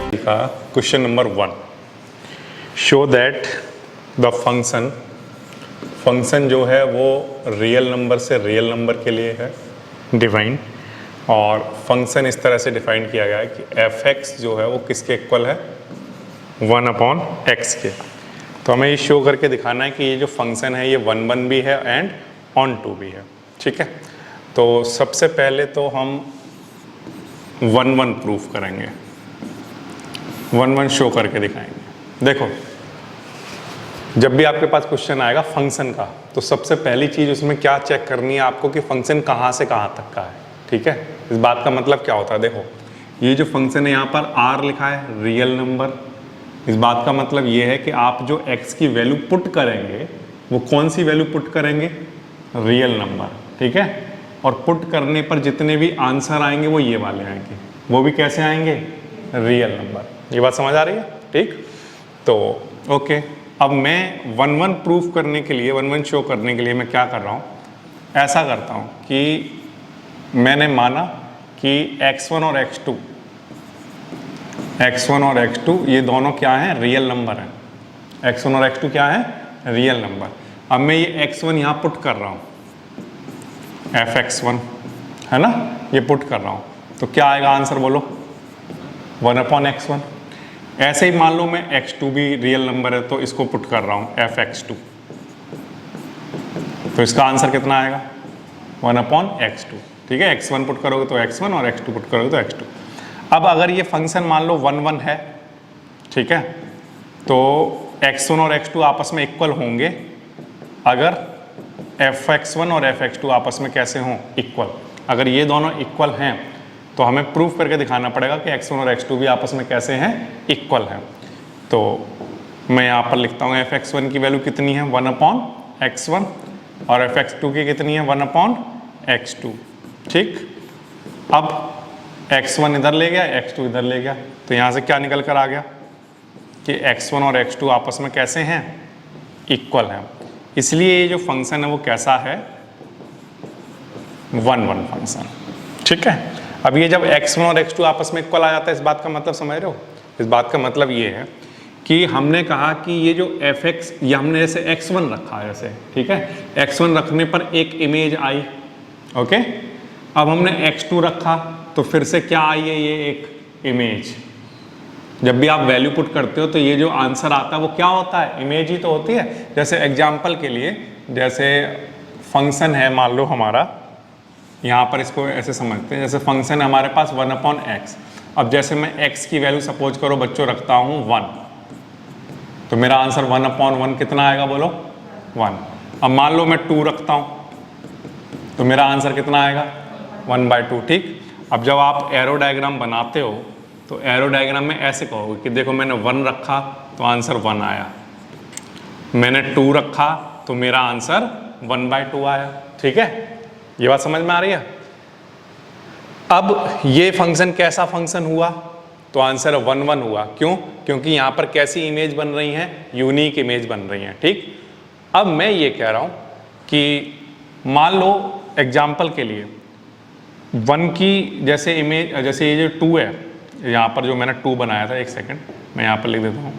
का question number 1, show that the function जो है वो रियल नंबर से रियल नंबर के लिए है डिफाइन, और फंक्शन इस तरह से डिफाइन किया गया है कि f(x) जो है वो किसके इक्वल है 1/x के। तो हमें ये शो करके दिखाना है कि ये जो फंक्शन है ये 1 भी है एंड ऑन टू भी है। ठीक है, तो सबसे पहले तो हम 1 प्रूफ करेंगे, 1 शो करके दिखाएंगे। देखो, जब भी आपके पास क्वेश्चन आएगा फंक्शन का, तो सबसे पहली चीज़ उसमें क्या चेक करनी है आपको कि फंक्शन कहाँ से कहाँ तक का है। ठीक है, इस बात का मतलब क्या होता है, देखो ये जो फंक्शन है यहाँ पर r लिखा है रियल नंबर, इस बात का मतलब ये है कि आप जो x की वैल्यू पुट करेंगे वो कौन सी वैल्यू पुट करेंगे, रियल नंबर। ठीक है, और पुट करने पर जितने भी आंसर आएंगे वो ये वाले आएंगे, वो भी कैसे आएंगे, रियल नंबर। ये बात समझ आ रही है? ठीक, तो ओके, अब मैं 1 प्रूफ करने के लिए, 1 शो करने के लिए मैं क्या कर रहा हूँ, ऐसा करता हूँ कि मैंने माना कि x1 और x2 ये दोनों क्या हैं, रियल नंबर हैं। x1 और x2 क्या है, रियल नंबर। अब मैं ये x1 यहाँ पुट कर रहा हूँ, f(x1) है ना, ये पुट कर रहा हूँ, तो क्या आएगा आंसर बोलो, 1/x1। ऐसे ही मान लो मैं x2 भी रियल नंबर है तो इसको पुट कर रहा हूँ f(x2), तो इसका आंसर कितना आएगा, 1/x2। ठीक है, x1 पुट करोगे तो x1 और x2 पुट करोगे तो x2। अब अगर ये फंक्शन मान लो 1 है, ठीक है, तो x1 और x2 आपस में इक्वल होंगे अगर f(x1) और f(x2) आपस में कैसे हों, इक्वल। अगर ये दोनों इक्वल हैं तो हमें प्रूफ करके दिखाना पड़ेगा कि x1 और x2 भी आपस में कैसे हैं, इक्वल हैं। तो मैं यहाँ पर लिखता हूँ f(x1) की वैल्यू कितनी है, 1/x1, और f(x2) की कितनी है, 1/x2। ठीक, अब x1 इधर ले गया, x2 इधर ले गया, तो यहाँ से क्या निकल कर आ गया कि x1 और x2 आपस में कैसे हैं, इक्वल हैं। इसलिए ये जो फंक्शन है वो कैसा है, 1 फंक्शन। ठीक है, अब ये जब x1 और x2 आपस में इक्वल आ जाता है, इस बात का मतलब समझ रहे हो, इस बात का मतलब ये है कि हमने कहा कि ये जो f(x), ये हमने जैसे x1 रखा है ऐसे, ठीक है, x1 रखने पर एक इमेज आई, ओके। अब हमने x2 रखा तो फिर से क्या आई है, ये एक इमेज। जब भी आप वैल्यू पुट करते हो तो ये जो आंसर आता है वो क्या होता है, इमेज ही तो होती है। जैसे एग्जाम्पल के लिए, जैसे फंक्शन है मान लो हमारा, यहाँ पर इसको ऐसे समझते हैं, जैसे फंक्शन है हमारे पास 1/x। अब जैसे मैं x की वैल्यू सपोज करो बच्चों रखता हूँ 1, तो मेरा आंसर 1/1 कितना आएगा बोलो, 1। अब मान लो मैं 2 रखता हूँ तो मेरा आंसर कितना आएगा, 1/2। ठीक, अब जब आप एरो डायग्राम बनाते हो तो एरो डायग्राम में ऐसे कहोगे कि देखो मैंने 1 रखा तो आंसर 1 आया, मैंने 2 रखा तो मेरा आंसर 1/2 आया। ठीक है, ये बात समझ में आ रही है? अब ये फंक्शन कैसा फंक्शन हुआ, तो आंसर 1 हुआ। क्यों? क्योंकि यहाँ पर कैसी इमेज बन रही है, यूनिक इमेज बन रही है। ठीक, अब मैं ये कह रहा हूँ कि मान लो एग्जाम्पल के लिए 1 की जैसे इमेज, जैसे ये जो 2 है, यहाँ पर जो मैंने 2 बनाया था, एक सेकंड मैं यहाँ पर लिख देता हूँ,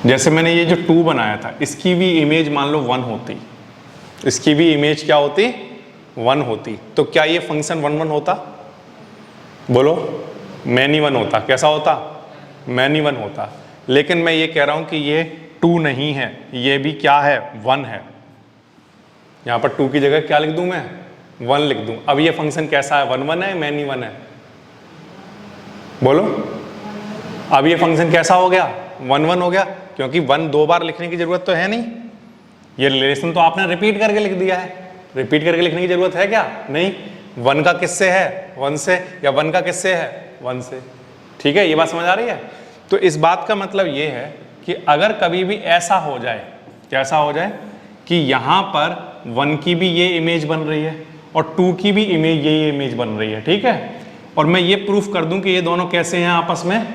जैसे मैंने ये जो 2 बनाया था इसकी भी इमेज मान लो 1 होती, इसकी भी इमेज क्या होती, 1 होती, तो क्या ये फंक्शन 1 होता, बोलो, मैनी 1 होता। कैसा होता, मैनी 1 होता। लेकिन मैं ये कह रहा हूँ कि ये 2 नहीं है, ये भी क्या है, 1 है। यहाँ पर 2 की जगह क्या लिख दूँ मैं, 1 लिख दूँ। अब ये फंक्शन कैसा है, 1 है, मैनी 1 है, बोलो। अब ये फंक्शन कैसा हो गया, 1 हो गया, क्योंकि 1 2 बार लिखने की जरूरत तो है नहीं, ये रिलेशन तो आपने रिपीट करके लिख दिया है। रिपीट करके लिखने की जरूरत है क्या, नहीं। 1 का किससे है, 1 से, या 1 का किससे है, 1 से। ठीक है, ये बात समझ आ रही है? तो इस बात का मतलब ये है कि अगर कभी भी ऐसा हो जाए, कैसा हो जाए कि यहाँ पर 1 की भी ये इमेज बन रही है और 2 की भी इमेज, ये इमेज बन रही है, ठीक है, और मैं ये प्रूफ कर दूं कि ये दोनों कैसे हैं आपस में,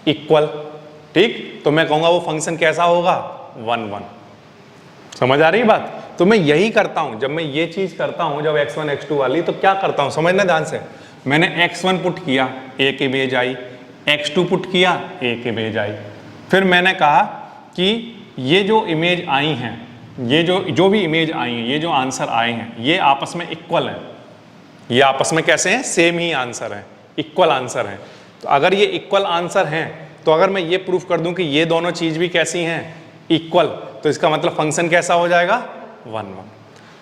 इक्वल। ठीक, तो मैं कहूंगा वो फंक्शन कैसा होगा, 1 समझ आ रही है बात? तो मैं यही करता हूं, जब मैं ये चीज करता हूं, जब x1 x2 वाली, तो क्या करता हूं, समझना ध्यान से। मैंने x1 पुट किया, एक इमेज आई, x2 पुट किया, एक इमेज आई। फिर मैंने कहा कि ये जो इमेज आई हैं, ये जो भी इमेज आई हैं, ये जो आंसर आए हैं, ये आपस में इक्वल हैं। ये आपस में कैसे हैं? सेम ही आंसर हैं, इक्वल आंसर हैं। तो अगर ये इक्वल आंसर हैं, तो अगर मैं ये प्रूफ कर दूं कि ये दोनों चीज भी कैसी हैं? इक्वल, तो इसका मतलब फंक्शन कैसा हो जाएगा? 1 1।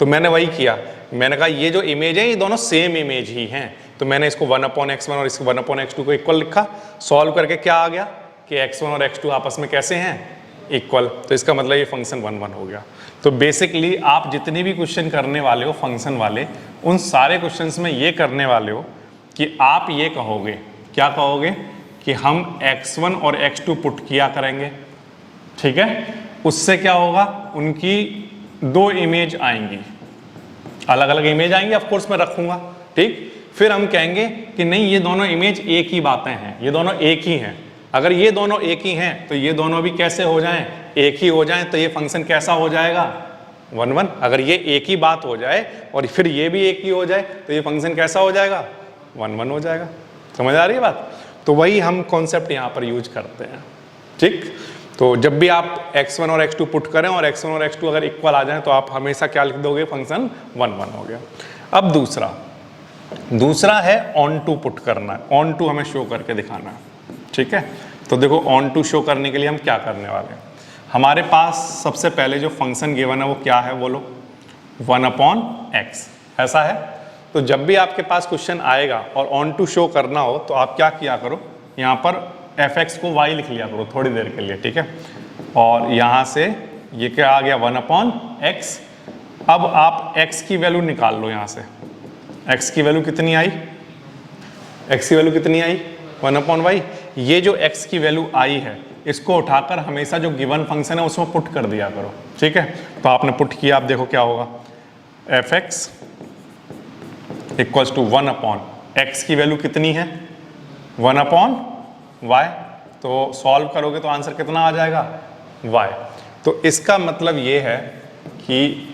तो मैंने वही किया, मैंने कहा ये जो इमेज है ये दोनों सेम इमेज ही हैं, तो मैंने इसको 1/x1 और इसको 1/x2 को इक्वल लिखा। सॉल्व करके क्या आ गया कि x1 और x2 आपस में कैसे हैं? इक्वल। तो इसका मतलब ये फंक्शन 1 1 हो गया। तो बेसिकली आप जितने भी क्वेश्चन करने वाले हो फंक्शन वाले, उन सारे क्वेश्चंस में ये करने वाले हो कि आप ये कहोगे, क्या कहोगे कि हम x1 और x2 पुट किया करेंगे, ठीक है। उससे क्या होगा? उनकी दो इमेज आएंगी, अलग अलग इमेज आएंगी, ऑफ कोर्स मैं रखूंगा, ठीक। फिर हम कहेंगे कि नहीं, ये दोनों इमेज एक ही बातें हैं, ये दोनों एक ही हैं। अगर ये दोनों एक ही हैं तो ये दोनों भी कैसे हो जाएं? एक ही हो जाएं। तो ये फंक्शन कैसा हो जाएगा? 1 1। अगर ये एक ही बात हो जाए और फिर ये भी एक ही हो जाए तो ये फंक्शन कैसा हो जाएगा? 1 1 हो जाएगा। समझ आ रही है बात? तो वही हम कॉन्सेप्ट यहाँ पर यूज करते हैं, ठीक। तो जब भी आप x1 और x2 पुट करें और x1 और x2 अगर इक्वल आ जाए तो आप हमेशा क्या लिख दोगे? फंक्शन 1 1 हो गया। अब दूसरा है ऑन टू पुट करना है, ऑन टू हमें शो करके दिखाना है, ठीक है। तो देखो ऑन टू शो करने के लिए हम क्या करने वाले हैं, हमारे पास सबसे पहले जो फंक्शन गिवन है वो क्या है? बोलो, 1/x, ऐसा है। तो जब भी आपके पास क्वेश्चन आएगा और ऑन टू शो करना हो तो आप क्या किया करो, यहाँ पर fx को y लिख लिया करो थोड़ी देर के लिए, ठीक है। और यहाँ से ये क्या आ गया? 1/x। अब आप x की वैल्यू निकाल लो यहाँ से। x की वैल्यू कितनी आई? x की वैल्यू कितनी आई? 1/y। ये जो x की वैल्यू आई है इसको उठाकर हमेशा जो गिवन फंक्शन है उसमें पुट कर दिया करो, ठीक है। तो आपने पुट किया, आप देखो क्या होगा, fx इक्वल्स टू 1/x की वैल्यू कितनी है? 1/y। तो सॉल्व करोगे तो आंसर कितना आ जाएगा? y। तो इसका मतलब ये है कि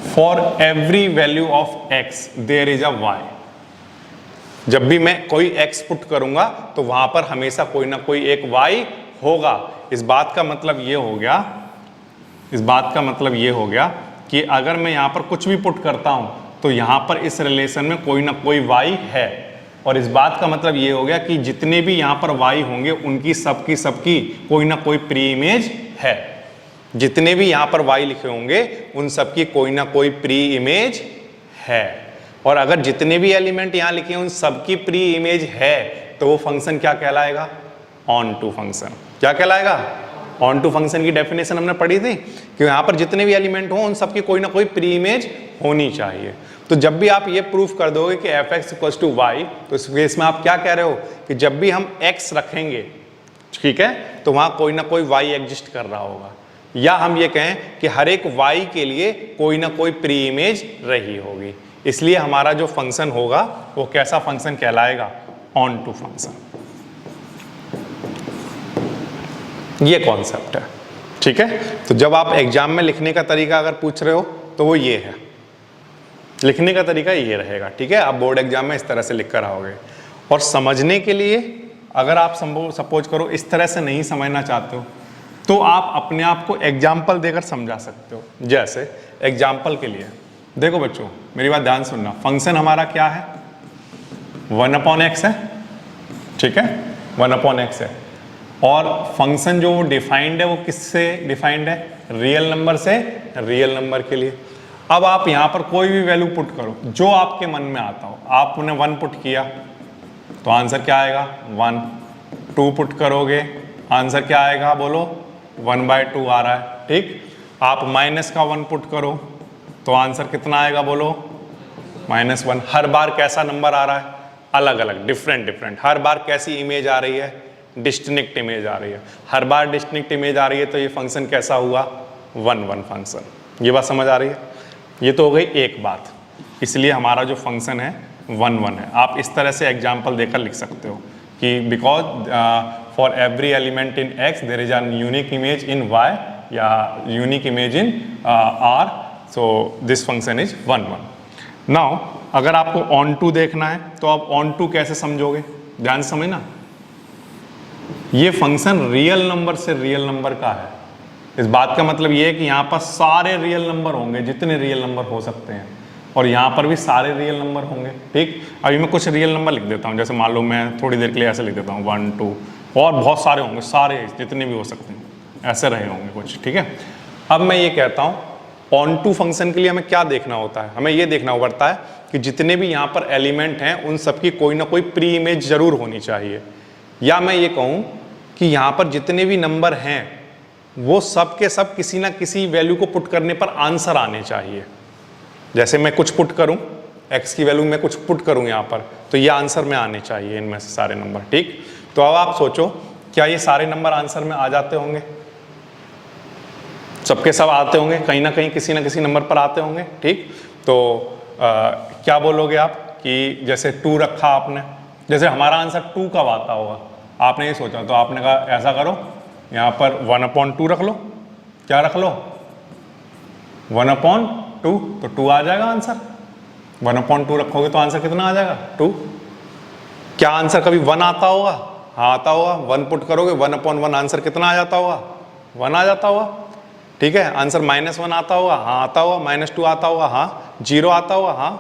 for every value of x there is a y। जब भी मैं कोई x पुट करूंगा तो वहां पर हमेशा कोई ना कोई एक y होगा। इस बात का मतलब ये हो गया कि अगर मैं यहां पर कुछ भी पुट करता हूं तो यहां पर इस रिलेशन में कोई ना कोई y है। और इस बात का मतलब ये हो गया कि जितने भी यहां पर y होंगे उनकी सबकी कोई ना कोई प्री इमेज है। जितने भी यहां पर y लिखे होंगे उन सबकी कोई ना कोई प्री इमेज है। और अगर जितने भी एलिमेंट यहां लिखे हैं उन सबकी प्री इमेज है तो वो फंक्शन क्या कहलाएगा? Onto function. क्या कहलाएगा? ऑन टू फंक्शन की डेफिनेशन हमने पढ़ी थी कि यहां पर जितने भी एलिमेंट हों उन सबकी कोई ना कोई प्री इमेज होनी चाहिए। तो जब भी आप ये प्रूफ कर दोगे कि fx इक्वल्स टू y, तो इस केस में आप क्या कह रहे हो कि जब भी हम x रखेंगे, ठीक है, तो वहां कोई ना कोई y एग्जिस्ट कर रहा होगा। या हम ये कहें कि हर एक y के लिए कोई ना कोई प्री इमेज रही होगी। इसलिए हमारा जो फंक्शन होगा वो कैसा फंक्शन कहलाएगा? Onto function. ये कॉन्सेप्ट है, ठीक है। तो जब आप एग्जाम में लिखने का तरीका अगर पूछ रहे हो तो वो ये है, लिखने का तरीका ये रहेगा, ठीक है। आप बोर्ड एग्जाम में इस तरह से लिख कर आओगे। और समझने के लिए अगर आप सपोज करो इस तरह से नहीं समझना चाहते हो तो आप अपने आप को एग्जाम्पल देकर समझा सकते हो। जैसे एग्जाम्पल के लिए देखो बच्चों, मेरी बात ध्यान सुनना। फंक्शन हमारा क्या है? 1/x है, ठीक है, 1/x है। और फंक्शन जो डिफाइंड है वो किससे डिफाइंड है? रियल नंबर से रियल नंबर के लिए। अब आप यहां पर कोई भी वैल्यू पुट करो जो आपके मन में आता हो। आपने 1 पुट किया तो आंसर क्या आएगा? 1। 2 पुट करोगे आंसर क्या आएगा? बोलो, 1/2 आ रहा है, ठीक। आप -1 पुट करो तो आंसर कितना आएगा? बोलो, -1। हर बार कैसा नंबर आ रहा है? अलग अलग, डिफरेंट। हर बार कैसी इमेज आ रही है? डिस्टिंक्ट इमेज आ रही है। हर बार डिस्टिंक्ट इमेज आ रही है तो ये फंक्शन कैसा हुआ? 1 1 फंक्शन। ये बात समझ आ रही है? ये तो हो गई एक बात। इसलिए हमारा जो फंक्शन है 1 1 है। आप इस तरह से एग्जाम्पल देकर लिख सकते हो कि because for every element in x there is an unique image in y या unique image in r, so this function is 1 1। Now अगर आपको ऑन टू देखना है तो आप ऑन टू कैसे समझोगे? ध्यान से समझना। ये फंक्शन रियल नंबर से रियल नंबर का है। इस बात का मतलब ये है कि यहाँ पर सारे रियल नंबर होंगे जितने रियल नंबर हो सकते हैं, और यहाँ पर भी सारे रियल नंबर होंगे। ठीक, अभी मैं कुछ रियल नंबर लिख देता हूँ, जैसे मान लो मैं थोड़ी देर के लिए ऐसे लिख देता हूँ 1 2, और बहुत सारे होंगे, सारे जितने भी हो सकते हैं ऐसे रहे होंगे कुछ। ठीक है, अब मैं ये कहता हूँ ऑन टू फंक्शन के लिए हमें क्या देखना होता है, हमें ये देखना पड़ता है कि जितने भी यहाँ पर एलिमेंट हैं उन सबकी कोई ना कोई प्री इमेज जरूर होनी चाहिए, या मैं ये कहूँ कि यहाँ पर जितने भी नंबर हैं वो सब के सब किसी ना किसी वैल्यू को पुट करने पर आंसर आने चाहिए। जैसे मैं कुछ पुट करूं, x की वैल्यू में कुछ पुट करूं यहाँ पर, तो ये आंसर में आने चाहिए इनमें से सारे नंबर। ठीक, तो अब आप सोचो क्या ये सारे नंबर आंसर में आ जाते होंगे? सबके सब आते होंगे, कहीं ना कहीं किसी ना किसी नंबर पर आते होंगे। ठीक, तो क्या बोलोगे आप कि जैसे 2 रखा आपने, जैसे हमारा आंसर 2 कब आता होगा आपने ये सोचा, तो आपने कहा ऐसा करो यहाँ पर 1/2 रख लो। क्या रख लो? 1/2, तो 2 आ जाएगा आंसर। 1/2 रखोगे तो आंसर कितना आ जाएगा? 2। क्या आंसर कभी 1 आता होगा? हाँ आता होगा। 1 पुट करोगे 1/1 आंसर कितना आ जाता होगा? 1 आ जाता होगा। ठीक है, आंसर -1 आता होगा? हाँ आता होगा। -2 आता होगा? हाँ। 0 आता होगा? हाँ।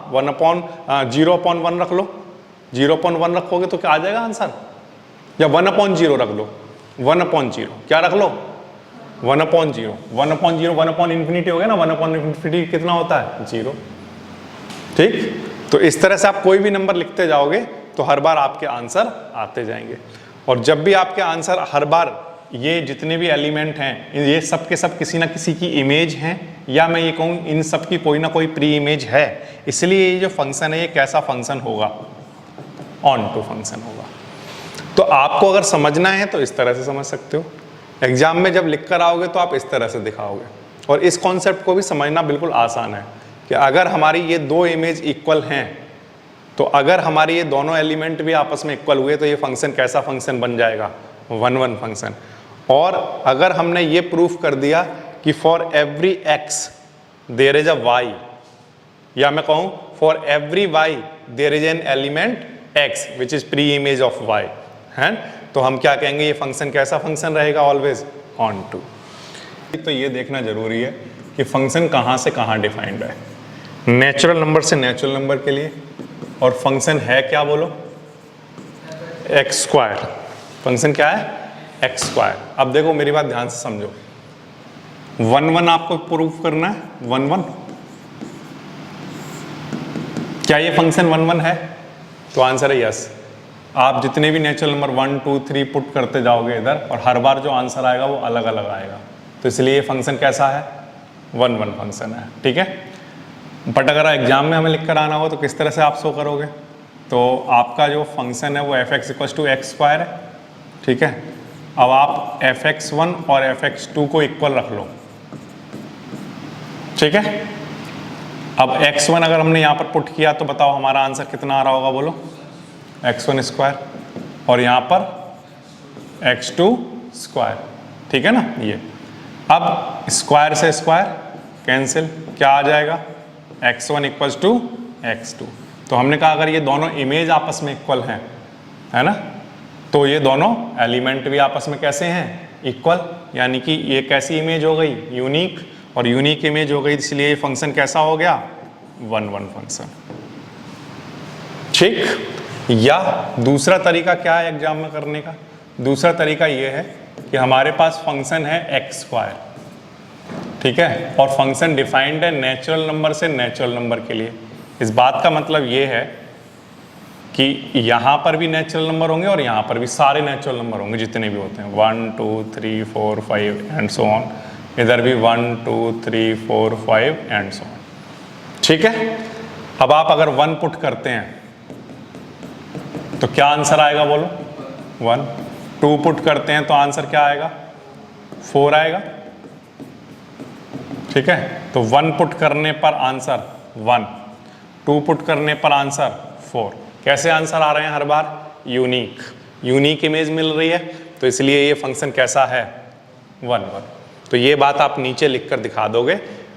0/1 रख लो। 0/1 रखोगे तो क्या आ जाएगा आंसर? या 1/0 रख लो। 1/0 क्या रख लो? 1/0। 1/0 1/∞ हो गया ना, 1/∞ कितना होता है? 0। ठीक, तो इस तरह से आप कोई भी नंबर लिखते जाओगे तो हर बार आपके आंसर आते जाएंगे। और जब भी आपके आंसर हर बार, ये जितने भी एलिमेंट हैं ये सब के सब किसी ना किसी की इमेज हैं, या मैं ये कहूँ इन सब की कोई ना कोई प्री इमेज है, इसलिए ये जो फंक्शन है ये कैसा फंक्शन होगा? ऑन टू फंक्शन होगा। तो आपको अगर समझना है तो इस तरह से समझ सकते हो। एग्जाम में जब लिख कर आओगे तो आप इस तरह से दिखाओगे। और इस कॉन्सेप्ट को भी समझना बिल्कुल आसान है कि अगर हमारी ये 2 इमेज इक्वल हैं, तो अगर हमारी ये दोनों एलिमेंट भी आपस में इक्वल हुए तो ये फंक्शन कैसा फंक्शन बन जाएगा? 1/1 फंक्शन। और अगर हमने ये प्रूफ कर दिया कि for every x there is a y, या मैं कहूँ for every y there is an element x which is pre image of y, है, तो हम क्या कहेंगे? ये फंक्शन कैसा फंक्शन रहेगा? Always onto. तो ये देखना जरूरी है कि फंक्शन कहाँ से कहाँ डिफाइंड है, नेचुरल नंबर से नेचुरल नंबर के लिए। और फंक्शन है क्या बोलो? x²। फंक्शन क्या है? x²। अब देखो मेरी बात ध्यान से समझो, 1/1 आपको प्रूफ करना है। 1/1 क्या ये फंक्शन 1/1 है? तो आंसर है यस। आप जितने भी नेचुरल नंबर 1 2 3 पुट करते जाओगे इधर, और हर बार जो आंसर आएगा वो अलग अलग आएगा, तो इसलिए ये फंक्शन कैसा है? 1/1 फंक्शन है। ठीक है, बट अगर एग्जाम में हमें लिख कर आना हो तो किस तरह से आप शो करोगे? तो आपका जो फंक्शन है वो fx = x² है। ठीक है, अब आप fx1 और fx2 को इक्वल रख लो। ठीक है, अब x1 अगर हमने यहाँ पर पुट किया तो बताओ हमारा आंसर कितना आ रहा होगा? बोलो x1², और यहाँ पर x2²। ठीक है ना, ये अब स्क्वायर से स्क्वायर कैंसिल, क्या आ जाएगा? x1 = x2। तो हमने कहा अगर ये दोनों इमेज आपस में इक्वल हैं, है ना, तो ये दोनों एलिमेंट भी आपस में कैसे हैं? इक्वल। यानी कि ये कैसी इमेज हो गई? यूनिक, और यूनिक इमेज हो गई, इसलिए ये फंक्शन कैसा हो गया? 1/1 फंक्शन। ठीक, या दूसरा तरीका क्या है एग्जाम में करने का? दूसरा तरीका ये है कि हमारे पास फंक्शन है x²। ठीक है, और फंक्शन डिफाइंड है नेचुरल नंबर से नेचुरल नंबर के लिए। इस बात का मतलब ये है कि यहाँ पर भी नेचुरल नंबर होंगे और यहाँ पर भी सारे नेचुरल नंबर होंगे जितने भी होते हैं, 1 2 3 4 5 एंड सो ऑन। इधर भी 1 2 3 4 5 एंड सो ऑन। ठीक है, अब आप अगर 1 पुट करते हैं तो क्या आंसर आएगा? बोलो 1। 2 पुट करते हैं तो आंसर क्या आएगा? 4 आएगा। ठीक है, तो 1 पुट करने पर आंसर 1, 2 पुट करने पर आंसर 4। कैसे आंसर आ रहे हैं हर बार? यूनिक, यूनिक इमेज मिल रही है, तो इसलिए ये फंक्शन कैसा है? 1/1। तो ये बात आप नीचे लिख कर दिखा दोगे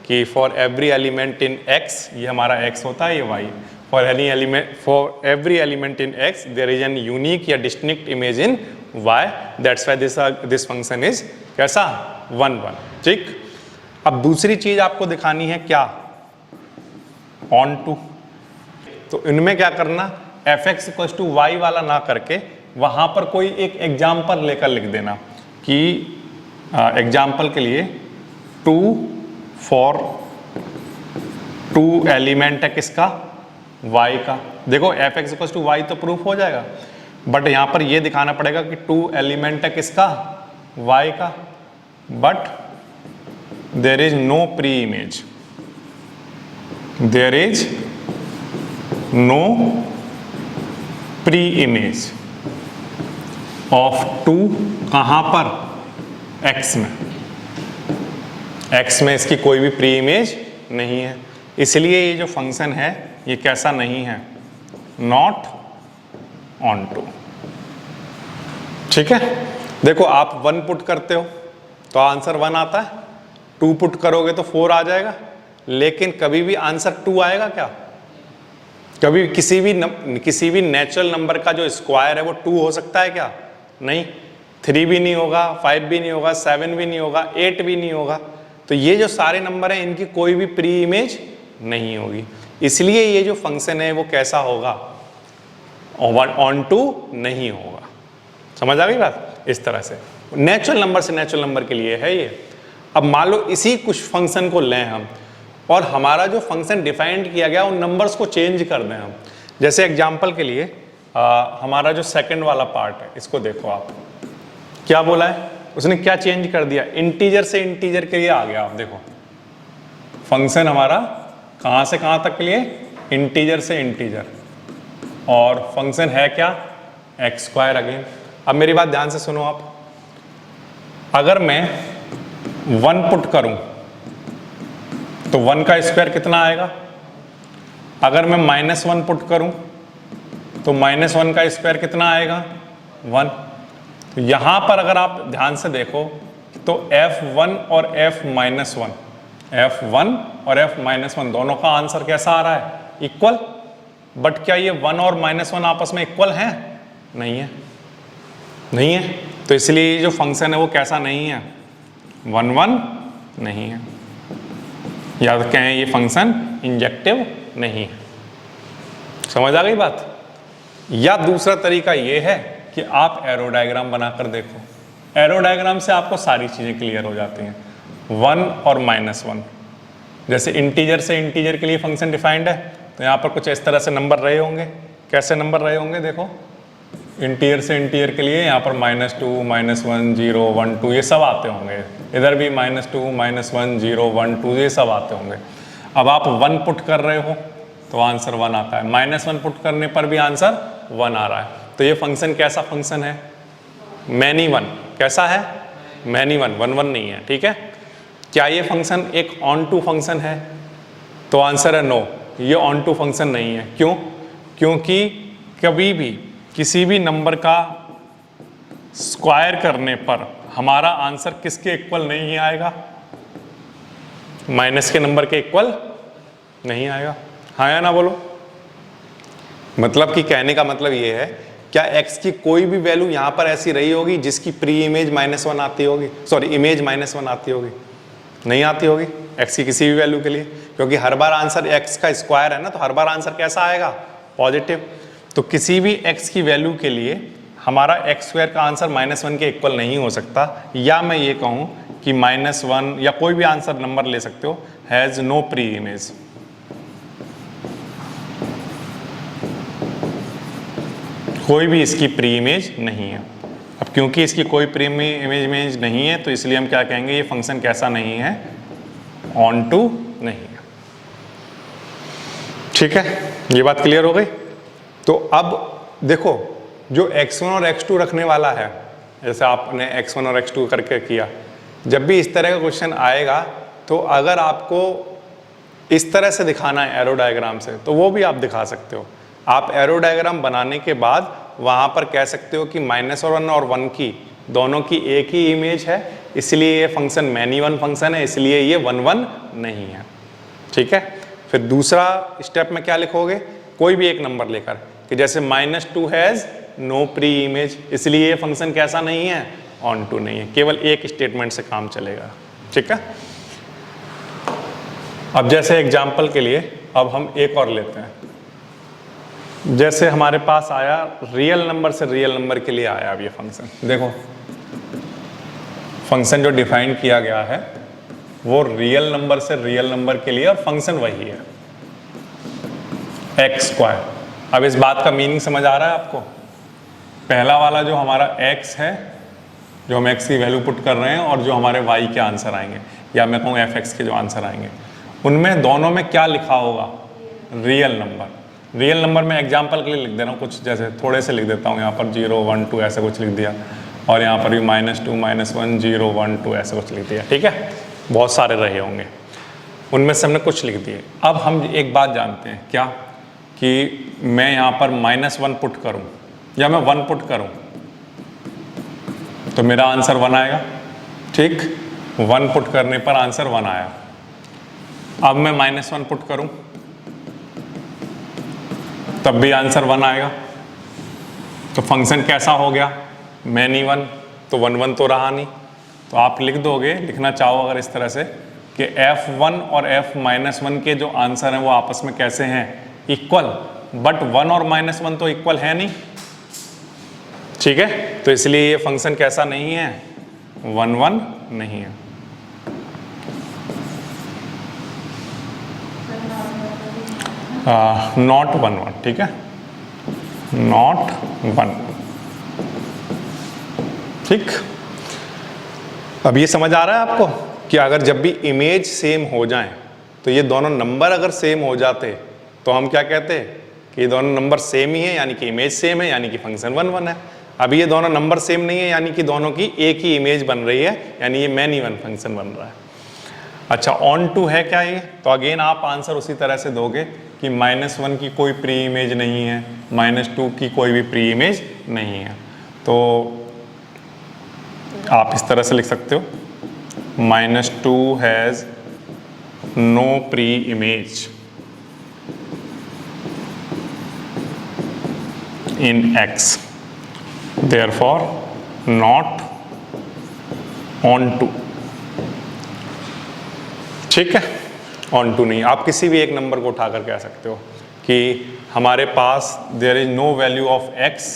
कि for every element in x, ये हमारा x होता है, ये y, for any element, for every element in x there is an unique या distinct image in y, that's why this function is कैसा 1 1। ठीक, अब दूसरी चीज आपको दिखानी है क्या, ऑन टू। तो इनमें क्या करना, fx इक्वल्स टू y वाला ना करके वहां पर कोई एक एग्जाम्पल लेकर लिख देना कि एग्जाम्पल के लिए 2 फॉर 2 एलिमेंट है किसका, y का। देखो fx इक्वल्स टू y तो प्रूफ हो जाएगा, बट यहां पर ये दिखाना पड़ेगा कि 2 एलिमेंट है किसका, y का, but there is no pre image, there is no pre image of 2 कहां पर, x में। x में इसकी कोई भी प्री इमेज नहीं है, इसलिए ये जो फंक्शन है ये कैसा नहीं है, नॉट ऑन टू। ठीक है, देखो आप 1 पुट करते हो तो आंसर 1 आता है, 2 पुट करोगे तो 4 आ जाएगा, लेकिन कभी भी आंसर 2 आएगा क्या, कभी किसी भी नेचुरल नंबर का जो स्क्वायर है वो 2 हो सकता है क्या, नहीं। 3 भी नहीं होगा, 5 भी नहीं होगा, 7 भी नहीं होगा, 8 भी नहीं होगा। तो ये जो सारे नंबर हैं इनकी कोई भी प्री इमेज नहीं होगी, इसलिए ये जो फंक्शन है वो कैसा होगा, ऑन टू नहीं होगा। समझ आ गई बात, इस तरह से नेचुरल नंबर से नेचुरल नंबर के लिए है ये। अब मान लो इसी कुछ फंक्शन को लें हम और हमारा जो फंक्शन डिफाइंड किया गया उन नंबर्स को चेंज कर दें हम। जैसे एग्जांपल के लिए हमारा जो सेकंड वाला पार्ट है इसको देखो आप, क्या बोला है उसने, क्या चेंज कर दिया, इंटीजर से इंटीजर के लिए आ गया। आप देखो फंक्शन हमारा कहां से कहां तक के लिए, इंटीजर से इंटीजर, और फंक्शन है क्या, एक्स स्क्वायर अगेन। अब मेरी बात ध्यान से सुनो आप, अगर मैं 1 पुट करूं तो 1 का स्क्वायर कितना आएगा, अगर मैं -1 पुट करूं तो -1 का स्क्वायर कितना आएगा, 1। तो यहां पर अगर आप ध्यान से देखो तो f1 और f-1, f1 और f-1 दोनों का आंसर कैसा आ रहा है, इक्वल। बट क्या ये 1 और -1 आपस में इक्वल हैं, नहीं है, नहीं है। तो इसलिए जो फंक्शन है वो कैसा नहीं है, 1 1 नहीं है, याद कहें ये फंक्शन इंजेक्टिव नहीं है। समझ आ गई बात। या दूसरा तरीका ये है कि आप एरो डायग्राम बनाकर देखो, एरो डायग्राम से आपको सारी चीजें क्लियर हो जाती हैं। 1 और -1, जैसे इंटीजर से इंटीजर के लिए फंक्शन डिफाइंड है तो यहाँ पर कुछ इस तरह से नंबर रहे होंगे। कैसे नंबर रहे होंगे, देखो इंटीजर से इंटीजर के लिए यहाँ पर -2 -1 0 1 2 ये सब आते होंगे, इधर भी -2 -1 0 1 2 ये सब आते होंगे। अब आप 1 पुट कर रहे हो तो आंसर 1 आता है, -1 पुट करने पर भी आंसर 1 आ रहा है। तो ये फंक्शन कैसा फंक्शन है, मैनी 1। कैसा है, मैनी 1, 1 1 नहीं है। ठीक है, क्या ये फंक्शन एक ऑन टू फंक्शन है, तो आंसर है नो, ये ऑन टू फंक्शन नहीं है। क्यों, क्योंकि कभी भी किसी भी नंबर का स्क्वायर करने पर हमारा आंसर किसके इक्वल नहीं आएगा, माइनस के नंबर के इक्वल नहीं आएगा। हाँ या ना बोलो। मतलब कि कहने का मतलब ये है, क्या x की कोई भी वैल्यू यहां पर ऐसी रही होगी जिसकी प्री इमेज -1 आती होगी, सॉरी इमेज -1 आती होगी, नहीं आती होगी x की किसी भी वैल्यू के लिए, क्योंकि हर बार आंसर x का स्क्वायर है ना, तो हर बार आंसर कैसा आएगा, पॉजिटिव। तो किसी भी x की वैल्यू के लिए हमारा x² का आंसर -1 के इक्वल नहीं हो सकता। या मैं ये कहूं कि -1 या कोई भी आंसर नंबर ले सकते हो, हैज नो प्री इमेज। कोई भी इसकी प्री इमेज नहीं है। अब क्योंकि इसकी कोई प्री इमेज नहीं है तो इसलिए हम क्या कहेंगे, ये फंक्शन कैसा नहीं है, ऑन टू नहीं है। ठीक है, ये बात क्लियर हो गई। तो अब देखो जो x1 और x2 रखने वाला है, जैसे आपने x1 और x2 करके किया, जब भी इस तरह का क्वेश्चन आएगा तो अगर आपको इस तरह से दिखाना है एरो डायग्राम से, तो वो भी आप दिखा सकते हो। आप एरो डायग्राम बनाने के बाद वहां पर कह सकते हो कि -1 और 1 की दोनों की एक ही इमेज है, इसलिए ये फंक्शन मैनी 1 फंक्शन है, इसलिए ये 1 1 नहीं है। ठीक है, फिर दूसरा स्टेप में क्या लिखोगे, कोई भी एक नंबर लेकर, कि जैसे -2 हैज़ नो प्री इमेज, इसलिए ये फंक्शन कैसा नहीं है, ऑन टू नहीं है, केवल एक स्टेटमेंट से काम चलेगा। ठीक है। अब जैसे एग्जाम्पल के लिए अब हम एक और लेते हैं। जैसे हमारे पास आया रियल नंबर से रियल नंबर के लिए आया अब ये फंक्शन, देखो फंक्शन जो डिफाइन किया गया है वो रियल नंबर से रियल नंबर के लिए, और फंक्शन वही है x²। अब इस बात का मीनिंग समझ आ रहा है आपको? पहला वाला जो हमारा x है, जो हम x की वैल्यू पुट कर रहे हैं, और जो हमारे y के आंसर आएंगे, या मैं कहूँ fx के जो आंसर आएंगे, उनमें दोनों में क्या लिखा होगा, रियल नंबर। रियल नंबर में एग्जाम्पल के लिए लिख दे रहा हूँ कुछ, जैसे थोड़े से लिख देता हूँ, यहाँ पर 0 1 2 ऐसा कुछ लिख दिया, और यहाँ पर भी -2 -1 0 1 2 ऐसा कुछ लिख दिया। ठीक है, बहुत सारे रहे होंगे, उनमें से हमने कुछ लिख दिए। अब हम एक बात जानते हैं क्या, कि मैं यहाँ पर -1 पुट करूँ या मैं 1 पुट करूँ तो मेरा आंसर 1 आएगा। ठीक, 1 पुट करने पर आंसर 1 आया। अब मैं -1 पुट करूँ तब भी आंसर 1 आएगा। तो फंक्शन कैसा हो गया, मैनी 1, तो 1 1 तो रहा नहीं। तो आप लिख दोगे, लिखना चाहो अगर इस तरह से, कि f1 और f-1 के जो आंसर हैं वो आपस में कैसे हैं, इक्वल, बट 1 और -1 तो इक्वल है नहीं। ठीक है, तो इसलिए ये फंक्शन कैसा नहीं है, 1 1 नहीं है। नॉट 1 1, ठीक है, नॉट 1। ठीक, अब ये समझ आ रहा है आपको कि अगर जब भी इमेज सेम हो जाए, तो ये दोनों नंबर अगर सेम हो जाते तो हम क्या कहते कि ये दोनों नंबर सेम ही है, यानी कि इमेज सेम है, यानी कि फंक्शन 1 1 है। अब ये दोनों नंबर सेम नहीं है, यानी कि दोनों की एक ही इमेज बन रही है, यानी ये मैनी 1 फंक्शन बन रहा है। अच्छा, ऑन टू है क्या ये, तो अगेन आप आंसर उसी तरह से दोगे कि -1 की कोई प्री इमेज नहीं है, -2 की कोई भी प्री इमेज नहीं है। तो आप इस तरह से लिख सकते हो, -2 has no pre image in x, therefore not on to। ठीक है, ऑन टू नहीं। आप किसी भी एक नंबर को उठाकर कह सकते हो कि हमारे पास there is no value of x,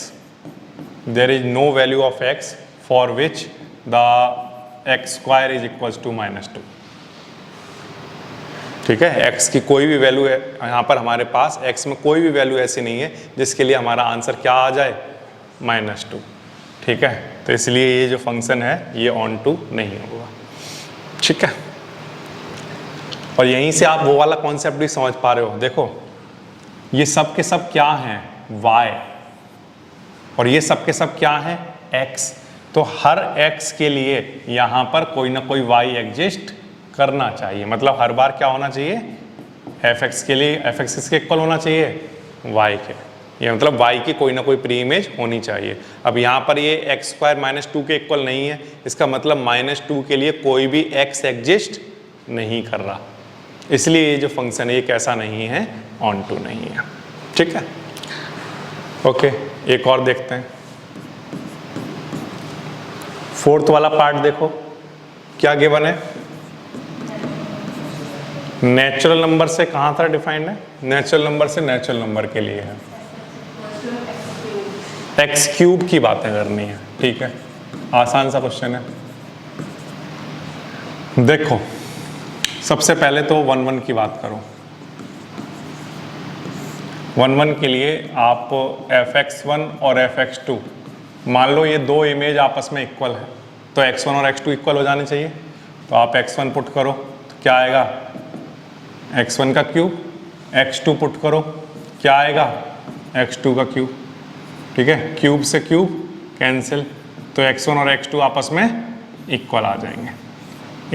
there is no value of x for which the x² is equals to -2। ठीक है, x की कोई भी वैल्यू है, यहाँ पर हमारे पास x में कोई भी वैल्यू ऐसी नहीं है जिसके लिए हमारा आंसर क्या आ जाए, -2। ठीक है, तो इसलिए ये जो फंक्शन है ये ऑन टू नहीं होगा। ठीक है, और यहीं से आप वो वाला कॉन्सेप्ट भी समझ पा रहे हो। देखो ये सब के सब क्या हैं, y, और ये सब के सब क्या हैं, x। तो हर x के लिए यहाँ पर कोई ना कोई y एग्जिस्ट करना चाहिए, मतलब हर बार क्या होना चाहिए, fx के लिए fx किसके इक्वल होना चाहिए, y के। ये मतलब y की कोई ना कोई प्री इमेज होनी चाहिए। अब यहाँ पर ये x² -2 के इक्वल नहीं है, इसका मतलब -2 के लिए कोई भी x एग्जिस्ट नहीं कर रहा, इसलिए ये जो फंक्शन है ये कैसा नहीं है, ऑन टू नहीं है। ठीक है, ओके, एक और देखते हैं। 4th वाला पार्ट देखो, क्या गिवन है, नेचुरल नंबर से कहाँ था डिफाइंड है, नेचुरल नंबर से नेचुरल नंबर के लिए है, x³ की बातें करनी है। ठीक है, आसान सा क्वेश्चन है। देखो सबसे पहले तो 1 1 की बात करो। 1 1 के लिए आप fx1 और fx2, मान लो ये दो इमेज आपस में इक्वल है, तो x1 और x2 इक्वल हो जाने चाहिए। तो आप x1 पुट करो तो क्या आएगा, x1 का क्यूब, x2 पुट करो क्या आएगा, x2 का क्यूब। ठीक है, क्यूब से क्यूब कैंसिल, तो x1 और x2 आपस में इक्वल आ जाएंगे।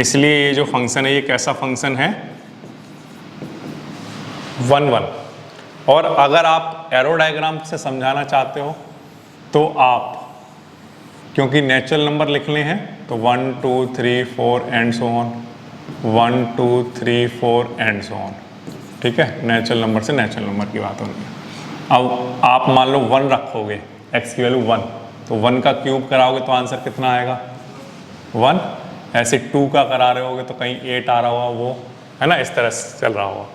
इसलिए ये जो फंक्शन है ये कैसा फंक्शन है, 1 1। और अगर आप एरो डायग्राम से समझाना चाहते हो तो आप, क्योंकि नेचुरल नंबर लिखने हैं तो 1 2 3 4 and so on, 1 2 3 4 and so on. ठीक है, नेचुरल नंबर से नेचुरल नंबर की बात होनी है। अब आप मान लो 1 रखोगे, x की वैल्यू 1, तो 1 का क्यूब कराओगे तो आंसर कितना आएगा 1। ऐसे 2 का करा रहे होगे तो कहीं 8 आ रहा होगा, वो है ना, इस तरह से चल रहा होगा।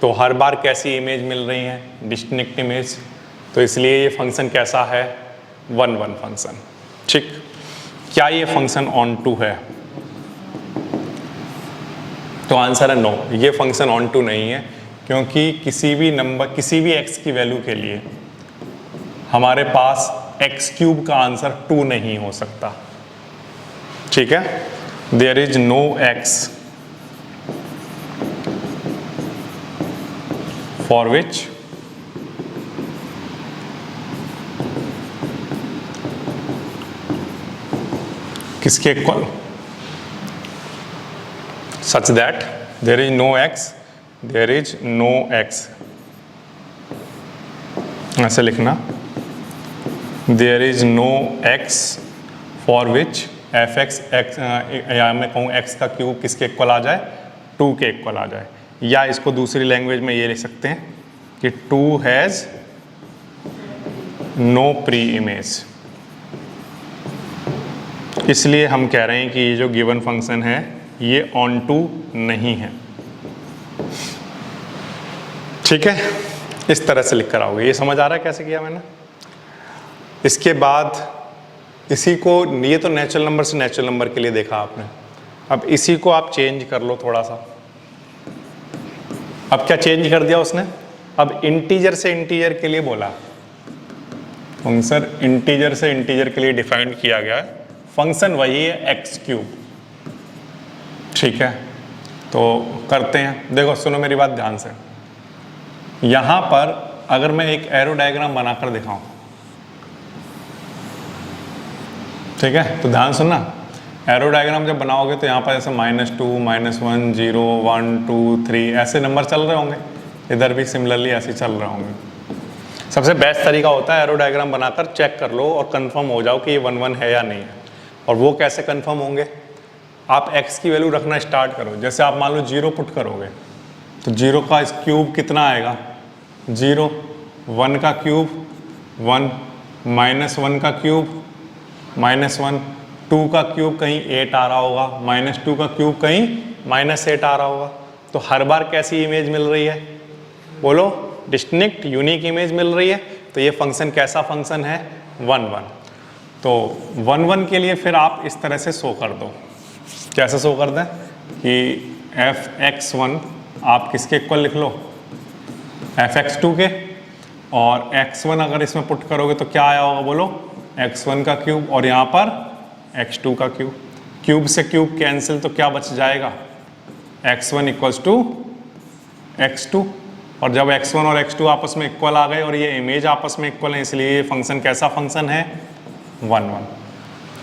तो हर बार कैसी इमेज मिल रही है, डिस्टिंक्ट इमेज, तो इसलिए ये फंक्शन कैसा है 1 1 फंक्शन। ठीक, क्या ये फंक्शन ऑन टू है? तो आंसर है नो, ये फंक्शन ऑन टू नहीं है, क्योंकि किसी भी नंबर, किसी भी x की वैल्यू के लिए हमारे पास x क्यूब का आंसर 2 नहीं हो सकता। ठीक है, there is no x for which किसके equal, such that there is no x, there is no x, ऐसे लिखना, there is no x for which fx x, या मैं कहूँ x का क्यूब किसके इक्वल आ जाए 2 के इक्वल आ जाए, या इसको दूसरी लैंग्वेज में ये लिख सकते हैं कि 2 हैज़ नो प्री इमेज। इसलिए हम कह रहे हैं कि ये जो गिवन फंक्शन है ये ऑन टू नहीं है। ठीक है, इस तरह से लिख कर आओगे। ये समझ आ रहा है कैसे किया मैंने? इसके बाद इसी को, ये तो नेचुरल नंबर से नेचुरल नंबर के लिए देखा आपने, अब इसी को आप चेंज कर लो थोड़ा सा। अब क्या चेंज कर दिया उसने, अब इंटीजर से इंटीजर के लिए बोला, फंक्शन इंटीजर से इंटीजर के लिए डिफाइन किया गया है, फंक्शन वही है एक्स क्यूब। ठीक है, तो करते हैं। देखो सुनो मेरी बात ध्यान से, यहां पर अगर मैं एक एरो डायग्राम बनाकर दिखाऊं, ठीक है, तो ध्यान सुनना, एरो डायग्राम जब बनाओगे तो यहाँ पर ऐसे -2 -1 0 1 2 3 ऐसे नंबर चल रहे होंगे, इधर भी सिमिलरली ऐसे चल रहे होंगे। सबसे बेस्ट तरीका होता है एरो डायग्राम बनाकर चेक कर लो और कंफर्म हो जाओ कि ये 1 1 है या नहीं है। और वो कैसे कंफर्म होंगे, आप x की वैल्यू रखना स्टार्ट करो। जैसे आप मान लो 0 पुट करोगे तो 0 का क्यूब कितना आएगा 0, 1 का क्यूब 1, -1 का क्यूब -1, 2 का क्यूब कहीं 8 आ रहा होगा, -2 का क्यूब कहीं -8 आ रहा होगा। तो हर बार कैसी इमेज मिल रही है, बोलो, डिस्टिंक्ट यूनिक इमेज मिल रही है। तो ये फंक्शन कैसा फंक्शन है 1 1। तो 1 1 के लिए फिर आप इस तरह से शो कर दो। कैसे शो कर दें कि f(x1) आप किसके इक्वल लिख लो f(x2) के, और x1 अगर इसमें पुट करोगे तो क्या आया होगा, बोलो, x1 का क्यूब, और यहाँ पर x2 का क्यूब। क्यूब से क्यूब कैंसिल, तो क्या बच जाएगा x1 = x2। और जब x1 और x2 आपस में इक्वल आ गए और ये इमेज आपस में इक्वल है, इसलिए ये फंक्शन कैसा फंक्शन है 1 1।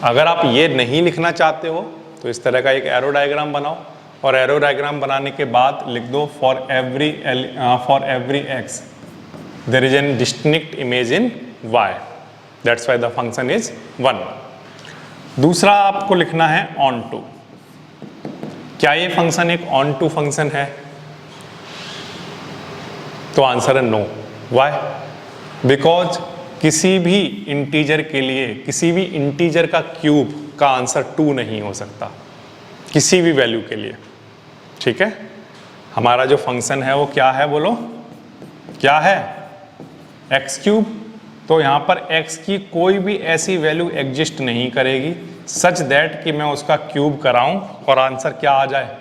अगर आप ये नहीं लिखना चाहते हो तो इस तरह का एक एरो डायग्राम बनाओ, और एरो डायग्राम बनाने के बाद लिख दो for every x there is an distinct image in y, that's why the function is 1 1। दूसरा आपको लिखना है ऑन टू। क्या ये फंक्शन एक ऑन टू फंक्शन है? तो आंसर है नो। व्हाई? बिकॉज किसी भी इंटीजर के लिए, किसी भी इंटीजर का क्यूब का आंसर 2 नहीं हो सकता, किसी भी वैल्यू के लिए। ठीक है, हमारा जो फंक्शन है वो क्या है, बोलो, क्या है एक्स क्यूब। तो यहाँ पर x की कोई भी ऐसी वैल्यू एग्जिस्ट नहीं करेगी सच दैट कि मैं उसका क्यूब कराऊं और आंसर क्या आ जाए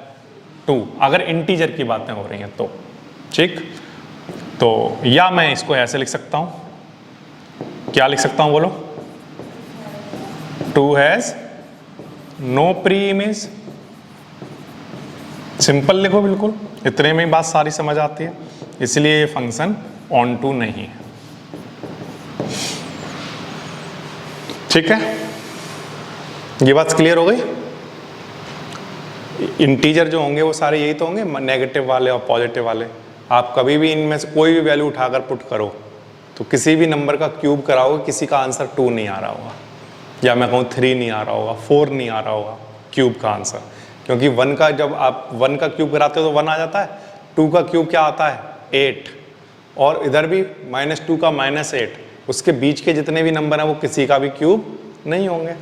2, अगर इंटीजर की बातें हो रही हैं तो। ठीक, तो या मैं इसको ऐसे लिख सकता हूं, क्या लिख सकता हूं, बोलो, 2 has no pre image. Simple लिखो, बिल्कुल इतने में ही बात सारी समझ आती है। इसलिए ये फंक्शन ऑन टू नहीं है। ठीक है, ये बात क्लियर हो गई। इंटीजर जो होंगे वो सारे यही तो होंगे, नेगेटिव वाले और पॉजिटिव वाले। आप कभी भी इनमें से कोई भी वैल्यू उठाकर पुट करो तो किसी भी नंबर का क्यूब कराओगे, किसी का आंसर 2 नहीं आ रहा होगा, या मैं कहूँ 3 नहीं आ रहा होगा, 4 नहीं आ रहा होगा क्यूब का आंसर। क्योंकि 1 का, जब आप 1 का क्यूब कराते हो तो 1 आ जाता है, 2 का क्यूब क्या आता है 8, और इधर भी -2 का -8, उसके बीच के जितने भी नंबर हैं वो किसी का भी क्यूब नहीं होंगे,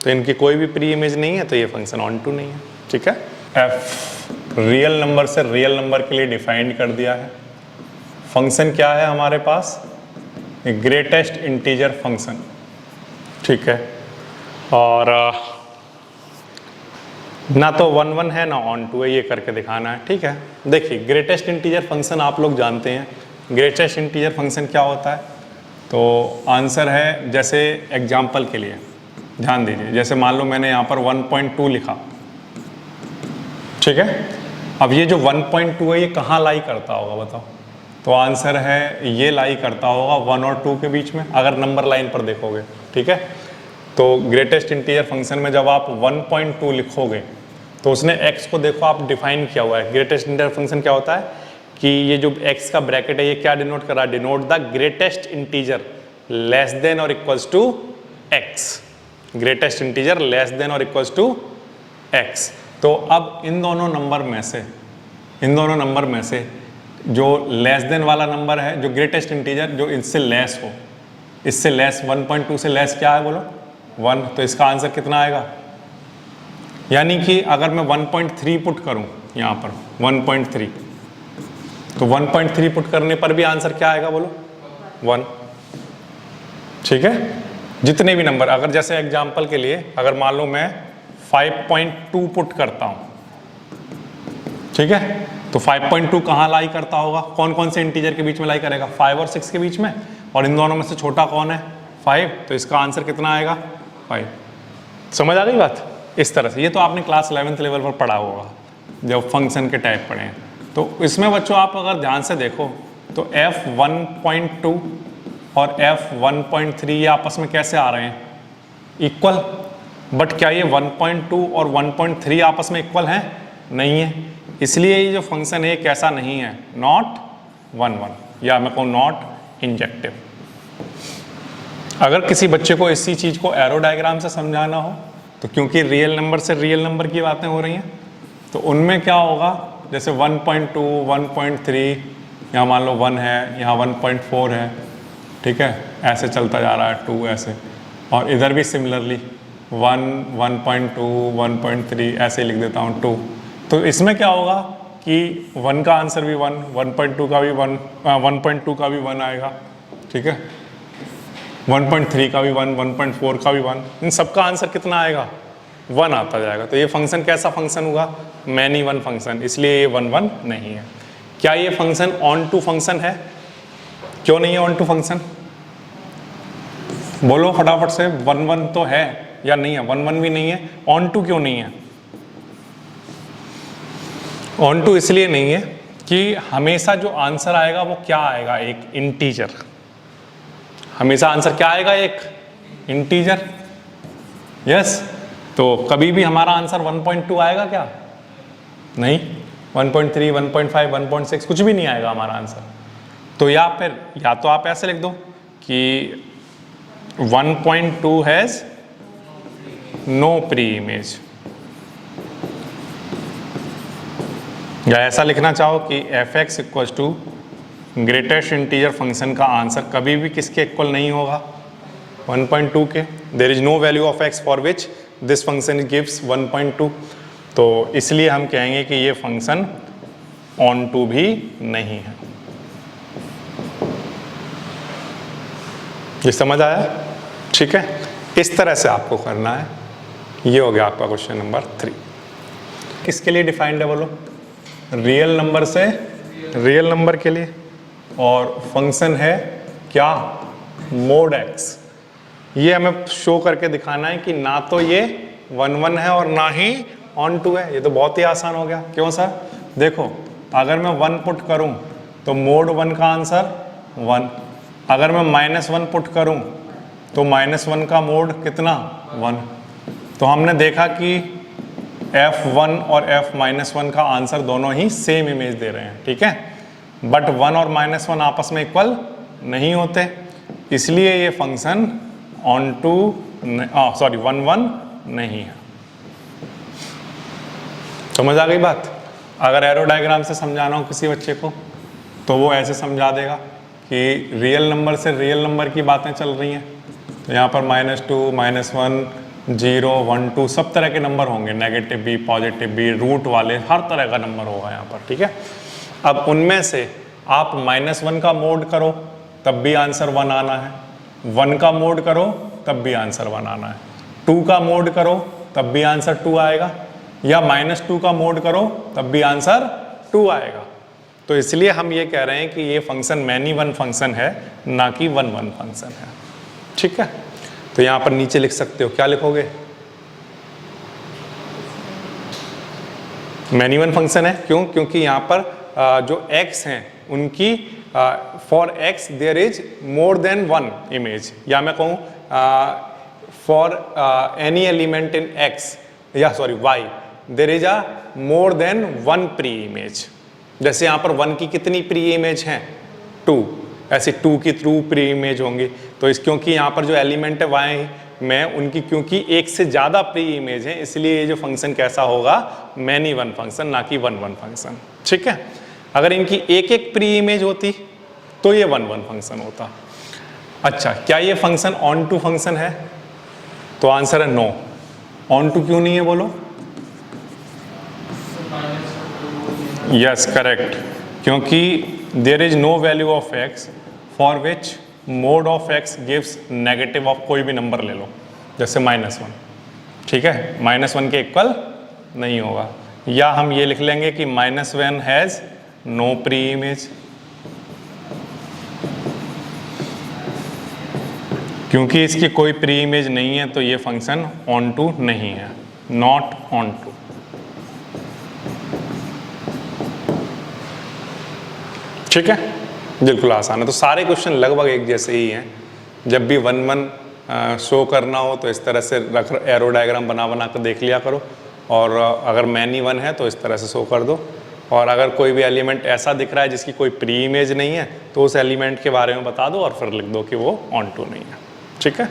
तो इनकी कोई भी प्री इमेज नहीं है, तो ये फंक्शन ऑन टू नहीं है। ठीक है, एफ रियल नंबर से रियल नंबर के लिए डिफाइंड कर दिया है। फंक्शन क्या है हमारे पास, ग्रेटेस्ट इंटीजर फंक्शन। ठीक है, और ना तो 1 1 है ना ऑन टू है, ये करके दिखाना है। ठीक है, देखिए ग्रेटेस्ट इंटीजर फंक्शन आप लोग जानते हैं, ग्रेटेस्ट इंटीजर फंक्शन क्या होता है, तो आंसर है, जैसे एग्जाम्पल के लिए ध्यान दीजिए, जैसे मान लो मैंने यहाँ पर 1.2 लिखा। ठीक है, अब ये जो 1.2 है ये कहाँ लाई करता होगा बताओ, तो आंसर है ये लाई करता होगा 1 और 2 के बीच में, अगर नंबर लाइन पर देखोगे। ठीक है, तो ग्रेटेस्ट इंटीजर फंक्शन में जब आप 1.2 लिखोगे तो उसने x को देखो आप डिफाइन किया हुआ है। ग्रेटेस्ट इंटीजर फंक्शन क्या होता है कि ये जो x का ब्रैकेट है ये क्या डिनोट कर रहा है, denote the greatest integer less than और equals to x, greatest integer less than और इक्वल्स टू x। तो अब इन दोनों नंबर में से जो लेस देन वाला नंबर है, जो ग्रेटेस्ट इंटीजर जो इससे लेस हो, इससे लेस 1.2 से लेस क्या है बोलो 1, तो इसका आंसर कितना आएगा, यानी कि अगर मैं 1.3 पुट करूं यहाँ पर 1.3, तो 1.3 पुट करने पर भी आंसर क्या आएगा बोलो 1। ठीक है, जितने भी नंबर, अगर जैसे एग्जांपल के लिए अगर मान लो मैं 5.2 पुट करता हूं, ठीक है, तो 5.2 कहाँ लाई करता होगा, कौन कौन से इंटीजर के बीच में लाई करेगा, 5 और 6 के बीच में, और इन दोनों में से छोटा कौन है 5, तो इसका आंसर कितना आएगा 5। समझ आ गई बात, इस तरह से। ये तो आपने क्लास 11th लेवल पर पढ़ा होगा जब फंक्शन के टाइप पढ़े हैं। तो इसमें बच्चों आप अगर ध्यान से देखो तो f1.2 और f1.3 ये आपस में कैसे आ रहे हैं, इक्वल। बट क्या ये 1.2 और 1.3 आपस में इक्वल हैं, नहीं है, इसलिए ये जो फंक्शन है कैसा नहीं है, नॉट 1 1, या मैं कहूँ नॉट इंजेक्टिव। अगर किसी बच्चे को इसी चीज़ को एरो डायग्राम से समझाना हो तो क्योंकि रियल नंबर से रियल नंबर की बातें हो रही हैं, तो उनमें क्या होगा, जैसे 1.2 1.3 यहाँ मान लो 1 है, यहाँ 1.4 है, ठीक है, ऐसे चलता जा रहा है 2 ऐसे, और इधर भी सिमिलरली 1 1.2 1.3 ऐसे लिख देता हूँ 2। तो इसमें क्या होगा कि 1 का आंसर भी 1, 1.2 का भी 1, 1.2 का भी 1 आएगा, ठीक है, 1.3 का भी 1, 1.4 का भी 1, इन सबका आंसर कितना आएगा 1 आता जाएगा। तो ये फंक्शन कैसा फंक्शन हुआ, मैनी वन फंक्शन, इसलिए ये 1 1 नहीं है। क्या ये फंक्शन ऑन टू फंक्शन है, क्यों नहीं है ऑन टू फंक्शन, बोलो फटाफट से। 1 1 तो है या नहीं है, 1 1 भी नहीं है, ऑन टू क्यों नहीं है। ऑन टू इसलिए नहीं है कि हमेशा जो आंसर आएगा वो क्या आएगा, एक इंटीजर, हमेशा आंसर क्या आएगा, एक इंटीजर। यस, तो कभी भी हमारा आंसर 1.2 आएगा क्या, नहीं, 1.3 1.5 1.6 कुछ भी नहीं आएगा हमारा आंसर। तो या फिर या तो आप ऐसे लिख दो कि 1.2 हैज नो प्री इमेज, या ऐसा लिखना चाहो कि f(x) equals to greatest integer function का आंसर कभी भी किसके इक्वल नहीं होगा, 1.2 के। There is no value of x for which this function gives 1.2, तो इसलिए हम कहेंगे कि ये फंक्शन ऑन टू भी नहीं है। ये समझ आया, ठीक है, इस तरह से आपको करना है। ये हो गया आपका क्वेश्चन नंबर 3। किसके लिए डिफाइंड है बोलो, रियल नंबर से रियल नंबर के लिए, और फंक्शन है क्या, मोड x। ये हमें शो करके दिखाना है कि ना तो ये 1 1 है और ना ही ऑन टू है। ये तो बहुत ही आसान हो गया, क्यों सर, देखो अगर मैं 1 पुट करूं तो मोड 1 का आंसर 1, अगर मैं -1 पुट करूं तो -1 का मोड कितना 1। तो हमने देखा कि f1 और f-1 का आंसर दोनों ही सेम इमेज दे रहे हैं, ठीक है, बट 1 और -1 आपस में इक्वल नहीं होते, इसलिए ये फंक्शन ऑन टू 1 1 नहीं है। समझ आ गई बात। अगर एरो डायग्राम से समझाना हो किसी बच्चे को तो वो ऐसे समझा देगा कि रियल नंबर से रियल नंबर की बातें चल रही हैं, तो यहाँ पर -2, -1, 0, 1, 2 सब तरह के नंबर होंगे, नेगेटिव भी, पॉजिटिव भी, रूट वाले, हर तरह का नंबर होगा यहाँ पर, ठीक है। अब उनमें से आप -1 का मोड करो तब भी आंसर 1 आना है, 1 का मोड करो तब भी आंसर 1 आना है, 2 का मोड करो तब भी आंसर 2 आएगा, या -2 का मोड करो तब भी आंसर 2 आएगा। तो इसलिए हम ये कह रहे हैं कि ये फंक्शन मैनी वन फंक्शन है, ना कि वन वन फंक्शन है, ठीक है। तो यहाँ पर नीचे लिख सकते हो, क्या लिखोगे? मैनी वन फंक्शन है, क्यों? क्योंकि यहाँ पर जो x हैं उनकी for x there is more than one image, या मैं कहूँ for any element in x या sorry y there is a more than one pre image. जैसे यहाँ पर 1 की कितनी प्री इमेज हैं? 2, ऐसे 2 की 2 प्री इमेज होंगी। तो इस क्योंकि यहाँ पर जो एलिमेंट है y में उनकी क्योंकि एक से ज़्यादा प्री इमेज है, इसलिए ये जो फंक्शन कैसा होगा? मैनी वन फंक्शन, ना कि वन वन फंक्शन, ठीक है। अगर इनकी एक एक प्री इमेज होती तो ये वन वन फंक्शन होता। अच्छा, क्या ये फंक्शन ऑन टू फंक्शन है? तो आंसर है नो। ऑन टू क्यों नहीं है बोलो? यस करेक्ट, क्योंकि there is no value of x for which mod of x gives negative of कोई भी नंबर ले लो, जैसे -1, ठीक है, -1 के इक्वल नहीं होगा। या हम ये लिख लेंगे कि -1 हैज़ नो प्री इमेज, क्योंकि इसकी कोई प्री इमेज नहीं है तो ये फंक्शन ऑन टू नहीं है, नॉट ऑन टू। ठीक है, बिल्कुल आसान है। तो सारे क्वेश्चन लगभग एक जैसे ही हैं। जब भी वन वन शो करना हो तो इस तरह से रख एरो डायग्राम बना बना कर देख लिया करो, और अगर मैनी वन है तो इस तरह से शो कर दो। और अगर कोई भी एलिमेंट ऐसा दिख रहा है जिसकी कोई प्री इमेज नहीं है तो उस एलिमेंट के बारे में बता दो और फिर लिख दो कि वो ऑन टू नहीं है, ठीक है।